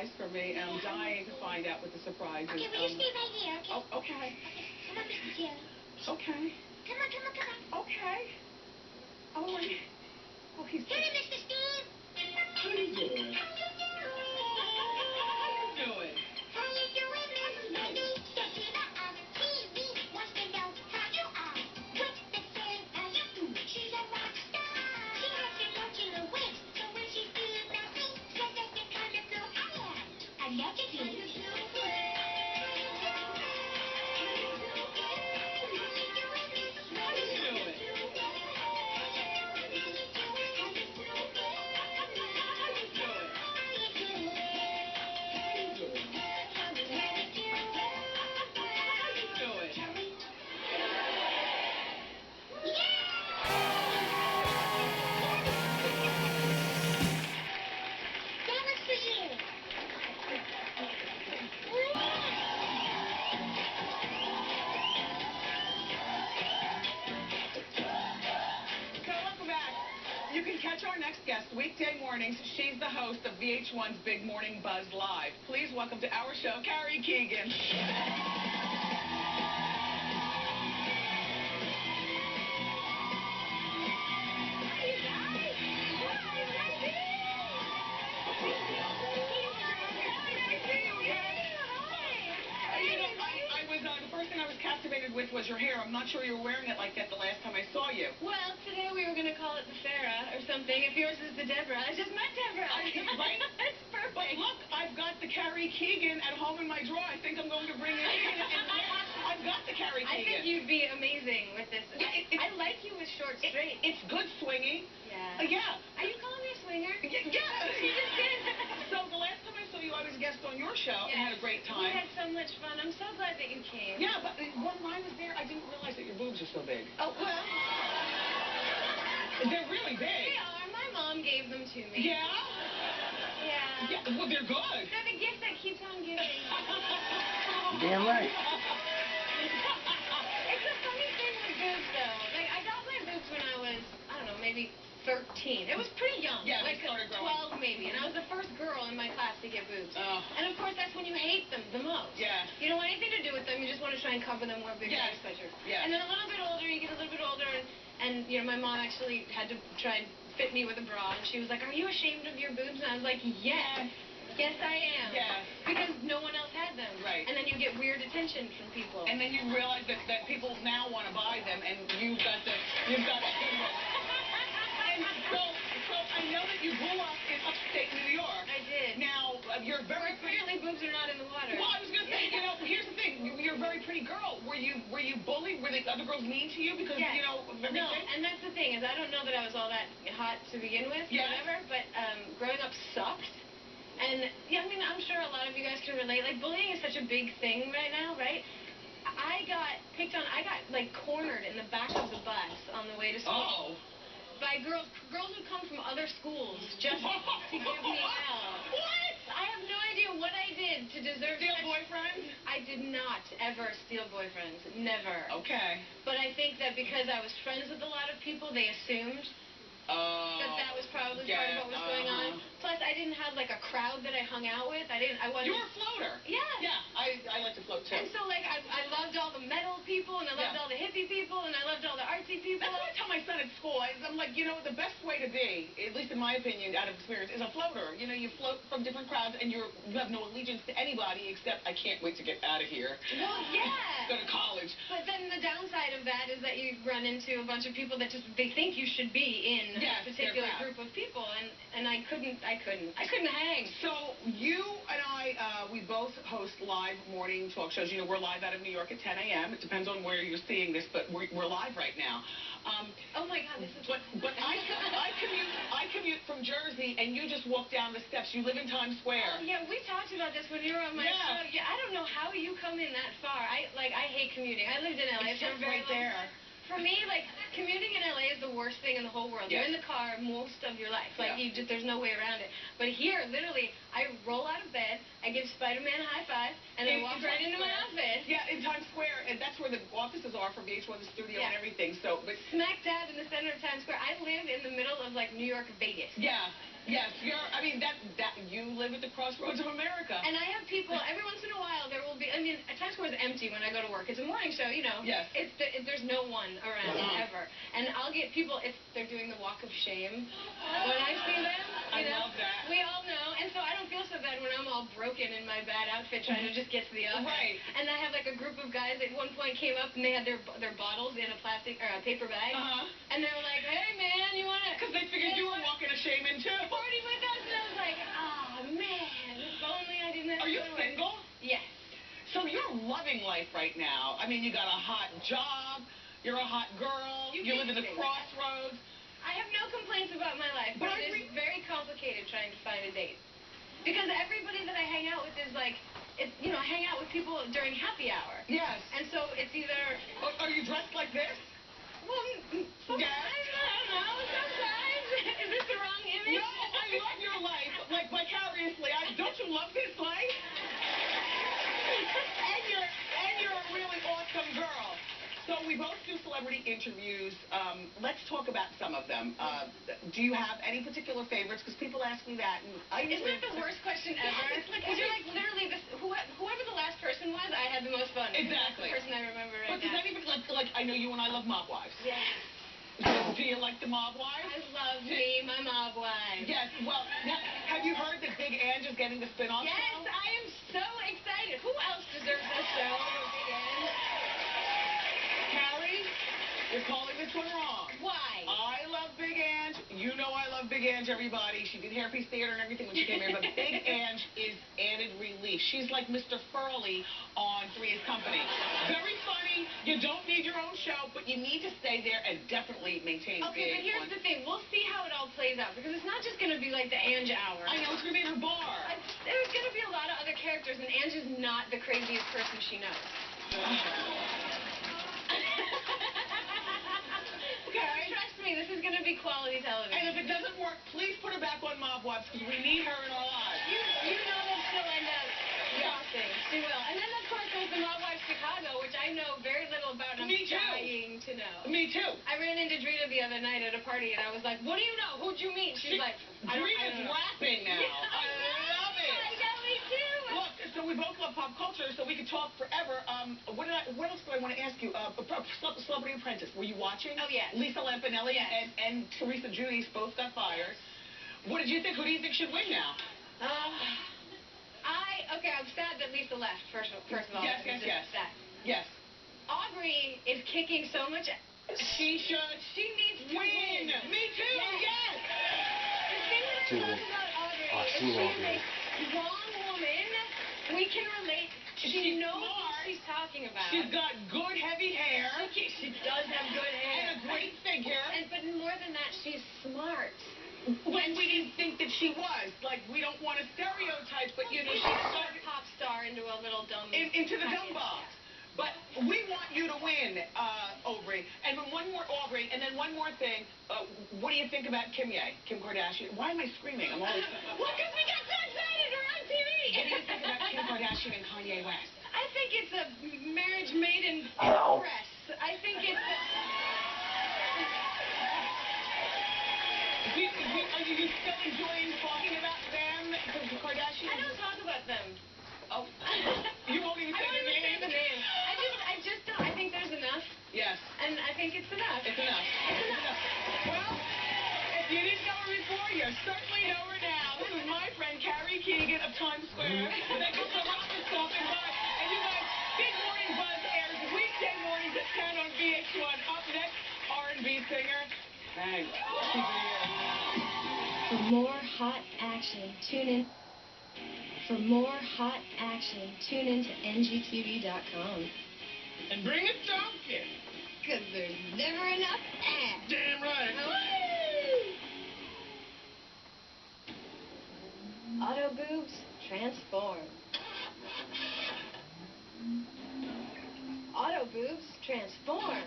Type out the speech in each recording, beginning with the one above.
surprise for me, and I'm dying to find out what the surprise is. Okay, well, you stay right here, okay? Oh, okay. Okay, come on, Mr. Joe. Okay. Come on, come on, come on. Okay. Oh, he's... Hit it, Mr. Steve. How you doing? How you doing? How you doing? How you doing, Miss Wendy? The diva on TV wants to know how you are. What's the thing how you do? She's a rock star. She has your lunch in the waist, so when she feels that thing, says that you kind of feel I am. I bet you do. You can catch our next guest weekday mornings. She's the host of VH1's Big Morning Buzz Live. Please welcome to our show, Carrie Keagan. The first thing I was captivated with was your hair. I'm not sure you were wearing it like that the last time I saw you. Well, today we were going to call it the Farrah or something. If yours is the Deborah, I just met Deborah. Right? It's perfect. But look, I've got the Carrie Keagan at home in my drawer. I think I'm going to bring it in and wear. I've got the Carrie Keagan. I think you'd be amazing with this. Yeah, I like you with short straight. It's good swinging. Yeah. Yeah. Are you calling me a swinger? Yeah. You just did. So the last time I saw you, I was a guest on your show and had a great time. We had so much fun. I'm so glad that you came. Yeah, but when I was there, I didn't realize that your boobs are so big. Oh, well. They're really big. They are. My mom gave them to me. Yeah? Yeah. Yeah, well, they're good. They're the gift that keeps on giving. Damn right. It's a funny thing with boobs, though. Like, I got my boobs when I was, I don't know, maybe 13. It was pretty young. Yeah, like 12 maybe. And I was the first girl in my class to get boobs. Oh. And of course, that's when you hate them the most. Yeah. You don't want anything to do with them. You just want to try and cover them more bigger Yes. sweatshirts. Yes. And then a little bit older, you get a little bit older, and you know, my mom actually had to try and fit me with a bra. And she was like, "Are you ashamed of your boobs?" And I was like, "Yes. Yes, I am." Yes. Because no one else had them. Right. And then you get weird attention from people. And then you realize that people now want to buy them, and you've got to. And so I know that you grew up in upstate New York. I did. Now, you're very pretty. Apparently boobs are not in the water. Well, I was going to say, you know, here's the thing. You're a very pretty girl. Were you bullied? Were the other girls mean to you? Because, yes. you know, of everything? No, and that's the thing, is I don't know that I was all that hot to begin with, yes. whatever, but growing up sucked. And, yeah, I mean, I'm sure a lot of you guys can relate. Like, bullying is such a big thing right now, right? I got picked on, like, cornered in the back of the bus on the way to school. Oh. By girls who come from other schools just to give me hell. What? I have no idea what I did to deserve Steal boyfriends? I did not ever steal boyfriends. Never. Okay. But I think that because I was friends with a lot of people, they assumed that was probably part of what was going on. Plus, I didn't have, like, a crowd that I hung out with. I wasn't... You were a floater. Yeah. Yeah, I like to float, too. And so, like, I loved all the metal people, and I loved all the hippie people, and I loved all the artsy people. That's what I tell my son at school. I'm like, you know, the best way to be, at least in my opinion, out of experience, is a floater. You know, you float from different crowds, and you have no allegiance to anybody except, I can't wait to get out of here. Well, yeah. Go to college. But then the downside of that is that you run into a bunch of people that they think you should be in a particular group of people, and I couldn't hang. So you and I, we both host live morning talk shows. You know, we're live out of New York at 10 a.m. It depends on where you're seeing this, but we're live right now. Oh my God, this is. But I commute from Jersey, and you just walk down the steps. You live in Times Square. Oh yeah, we talked about this when you were on my show. Yeah, I don't know how you come in that far. I hate commuting. I lived in LA for a very long time. For me, like, commuting in LA is the worst thing in the whole world. You're in the car most of your life. Like, there's no way around it. But here, literally, I roll out of bed, I I give Spider-Man a high five, and I walk right into my office. Yeah, in Times Square, and that's where the offices are for VH1, the studio, Yeah. and everything. So, but Smack dab in the center of Times Square. I live in the middle of like New York, Vegas. yeah, yes, I mean, that you live at the crossroads of America. And I have people, every once in a while, there will be, I mean, Times Square is empty when I go to work. It's a morning show, you know. Yes. There's no one around, ever. And I'll get people, if they're doing the walk of shame, when I see them, you know. I love that. We all know. And so I don't feel so bad when I'm all broken in my bad outfit trying to just get to the office. Right. And I have like a group of guys at one point came up and they had their bottles in a plastic, or a paper bag. And they were like, hey man, you want to. Because they figured you were walking a shame in too. Party with us. And I was like, oh man, if only I didn't have Are to you go away." single? Yes. So you're loving life right now. I mean, you got a hot job. You're a hot girl. You live in the crossroads. I have no complaints about my life, but it is very complicated trying to find a date. Because everybody that I hang out with is like, you know, I hang out with people during happy hour. Yes. And so it's either... Are you dressed like this? Well, sometimes, I don't know, sometimes. Is this the wrong image? No, I love your life, like vicariously. Don't you love this life? and you're a really awesome girl. So we both do celebrity interviews. Let's talk about some of them. Do you have any particular favorites? Because people ask me that. And Isn't that the worst question ever? Because you're like literally whoever the last person was, I had the most fun. Exactly. That's the person I remember right but does now. anybody like I know you and I love Mob Wives. Yes. So do you like the Mob Wives? I love me, my Mob Wives. Yes. Well, have you heard that Big Ange is getting the spin-off Yes, show? I am so excited. Who else deserves this show? Big Ange. Carrie, you're calling this one wrong. Why? I love Big Ange. You know I love Big Ange, everybody. She did Hairpiece Theater and everything when she came here. But Big Ange is added relief. She's like Mr. Furley on Three's Company. Very funny. You don't need your own show, but you need to stay there and definitely maintain Okay, but here's the thing. We'll see how it all plays out. Because it's not just going to be like the Ange hour. I know, it's going to be in her bar. There's going to be a lot of other characters, and Ange is not the craziest person she knows. Okay. Trust me, this is going to be quality television. And if it doesn't work, please put her back on Mob Wives because we need her in our lives. You know that she'll end up crossing. She will. And then, of course, there's the Mob Wives Chicago, which I know very little about, and I'm dying to know. Me too. I ran into Drita the other night at a party, and I was like, what do you know? Who'd you meet? She's like, I don't know. rapping now. Yeah, I love it. I know, me too. Look, so we both love pop culture, so we could talk forever. What else do I want to ask you? Celebrity Apprentice. Were you watching? Oh, yes. Lisa Lampanelli Yes. and Teresa Giudice both got fired. What did you think? Who do you think should win now? I'm sad that Lisa left, first of all. Yes. That. Yes. Aubrey is kicking so much. She should. She needs to win. Me too. Yes. The thing that I love about Aubrey is she's a strong woman. We can relate. She knows what she's talking about. She's got good heavy hair. She does have good hair. And a great figure. But more than that, she's smart. When we didn't think that she was. Like, we don't want to stereotype, but you know, she's a pop star into a little dumb into the dumb box. But we want you to win, Aubrey. And then one more thing. What do you think about Kim Kardashian? Why am I screaming? I'm always... Well, because we got so excited. We're on TV. What do you think about Kim Kardashian and Kanye West? I think it's a marriage made in press. I think it's... Are you still enjoying talking about them? The Kardashians? I don't talk about them. Oh. You won't even say their name? I just don't. I think there's enough. Yes. And I think it's enough. It's enough. Well, if you didn't know her before, you certainly know her now. This is my friend Carrie Keagan of Times Square. Thank you so much for stopping by. And you guys, Big Morning Buzz airs weekday mornings at 10 on VH1. Up next, R&B singer. Thanks. Keep it here. For more hot action, tune in. For more hot action, tune in to ngtv.com. And bring a donkey. Because there's never enough ass. Damn right. Auto boobs transform. Auto boobs transform.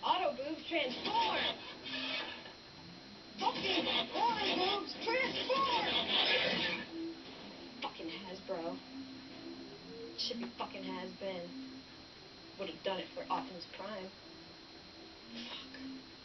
Auto boobs transform. Fucking auto boobs transform. chippy fucking has-been. Would have done it for Optimus Prime. Fuck.